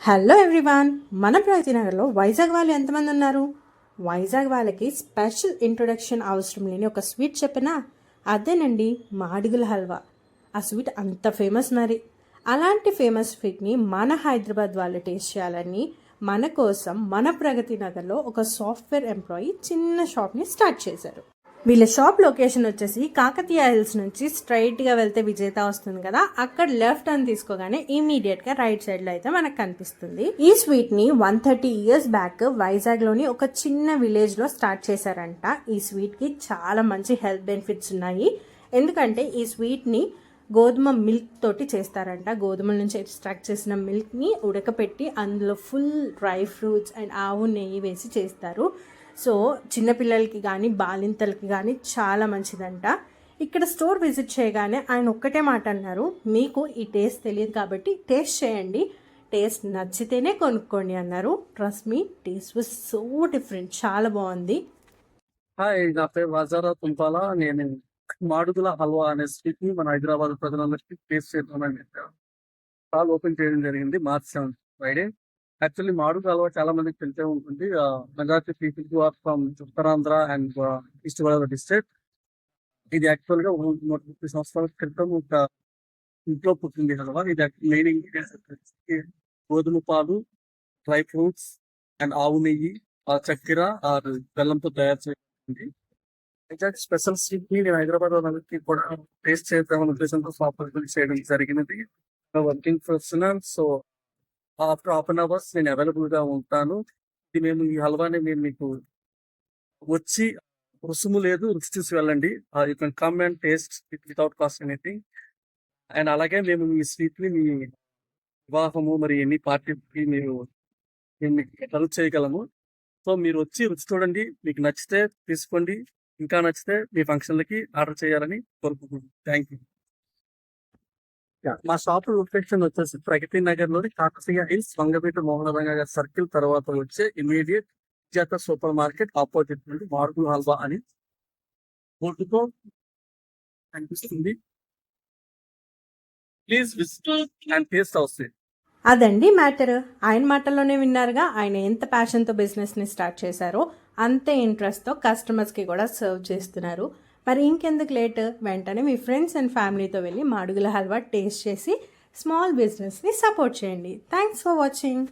Hello everyone, మన ప్రగతినగర్లో వైజాగ్ వాళ్ళు ఎంతమంది ఉన్నారు? వైజాగ్ వాళ్ళకి స్పెషల్ ఇంట్రొడక్షన్ అవసరం లేని ఒక స్వీట్ చెప్పినా అదేనండి, మాడుగుల హల్వా. ఆ స్వీట్ అంత ఫేమస్ మరి. అలాంటి ఫేమస్ స్వీట్ని మన హైదరాబాద్ వాళ్ళు టేస్ట్ చేయాలని మన కోసం మన ప్రగతి నగర్లో ఒక సాఫ్ట్వేర్ ఎంప్లాయీ చిన్న షాప్ని స్టార్ట్ చేశారు. వీళ్ళ షాప్ లొకేషన్ వచ్చేసి కాకతీయ హిల్స్ నుంచి స్ట్రైట్గా వెళ్తే విజేత వస్తుంది కదా, అక్కడ లెఫ్ట్ అని తీసుకోగానే ఇమీడియట్గా రైట్ సైడ్లో అయితే మనకు కనిపిస్తుంది. ఈ స్వీట్ని 130 years బ్యాక్ వైజాగ్లోని ఒక చిన్న విలేజ్లో స్టార్ట్ చేశారంట. ఈ స్వీట్కి చాలా మంచి హెల్త్ బెనిఫిట్స్ ఉన్నాయి. ఎందుకంటే ఈ స్వీట్ని గోధుమ మిల్క్ తోటి చేస్తారంట. గోధుమల నుంచి ఎక్స్ట్రాక్ట్ చేసిన మిల్క్ని ఉడకపెట్టి అందులో ఫుల్ డ్రై ఫ్రూట్స్ అండ్ ఆవు నెయ్యి వేసి చేస్తారు. సో చిన్నపిల్లలకి కానీ బాలింతలకి కానీ చాలా మంచిదంట. ఇక్కడ స్టోర్ విజిట్ చేయగానే ఆయన ఒక్కటే మాట అన్నారు, మీకు ఈ టేస్ట్ తెలియదు కాబట్టి టేస్ట్ చేయండి, టేస్ట్ నచ్చితేనే కొనుక్కోండి అన్నారు. Trust me, taste was so different, చాలా బాగుంది. హాయ్, నా పేరు వాజారా తుంపాల. నేను మాడుగుల హల్వా అనే స్వీట్ ని మన హైదరాబాద్ ప్రజలందరికీ టేస్ట్ చేద్దామని స్టాల్ ఓపెన్ చేయడం జరిగింది March 7th Friday. Actually Madugula halwa చాలా మందికి తెలిసే ఉంటుంది. Majority people who are from Uttarandhra and east Godavari district. ఇది యాక్చువల్ గా 130 సంవత్సరాల క్రితం ఒక ఇంట్లో పుట్టింది హల్వా. ఇది మెయిన్ ఇంగ్రీడియంట్స్ వచ్చేసి గోధుమ పాలు, డ్రై ఫ్రూట్స్ అండ్ ఆవు నెయ్యి, చక్కెర బెల్లంతో తయారు చేయండి. స్పెషల్ స్వీట్ ని నేను హైదరాబాద్ వాళ్ళకి కూడా టేస్ట్ చేద్దామనే ఉద్దేశంతో షాప్ చేయడం జరిగినది. Working person, so after half an hours నేను అవైలబుల్ గా ఉంటాను. ఈ హల్వాని మేము మీకు వచ్చి రుసుము లేదు, రుచి చూసి వెళ్ళండి. You can come and taste it without cost anything. And అలాగే మేము ఈ స్వీట్ ని మీ వివాహము మరి ఎన్ని పార్టీకి మేము సర్వ్ చేయగలము. సో మీరు వచ్చి రుచి చూడండి, మీకు నచ్చితే తీసుకోండి, ఇంకా నచ్చితే మీ ఫంక్షన్లకి ఆర్డర్ చేయాలని కోరుకుంటున్నాను. Thank you. మా షాప్ లొకేషన్ వచ్చేసి ప్రగతి నగర్ లోని కాకతీయ హిల్స్ వంగపేట మోహనరంగ గారి సర్కిల్ తర్వాత వచ్చే ఇమీడియట్ విజేత సూపర్ మార్కెట్ ఆపోజిట్ నుండి మాడుగుల హల్వా అని బోర్డుతో కనిపిస్తుంది. ప్లీజ్ విజిట్ అండ్ టేస్ట్ అవుతుంది. అదండి మ్యాటర్. ఆయన మాటల్లోనే విన్నారుగా, ఆయన ఎంత ప్యాషన్తో బిజినెస్ని స్టార్ట్ చేశారో అంతే ఇంట్రెస్ట్తో కస్టమర్స్కి కూడా సర్వ్ చేస్తున్నారు. మరి ఇంకెందుకు లేట్, వెంటనే మీ ఫ్రెండ్స్ అండ్ ఫ్యామిలీతో వెళ్ళి మాడుగుల హల్వా టేస్ట్ చేసి స్మాల్ బిజినెస్ని సపోర్ట్ చేయండి. Thanks for watching.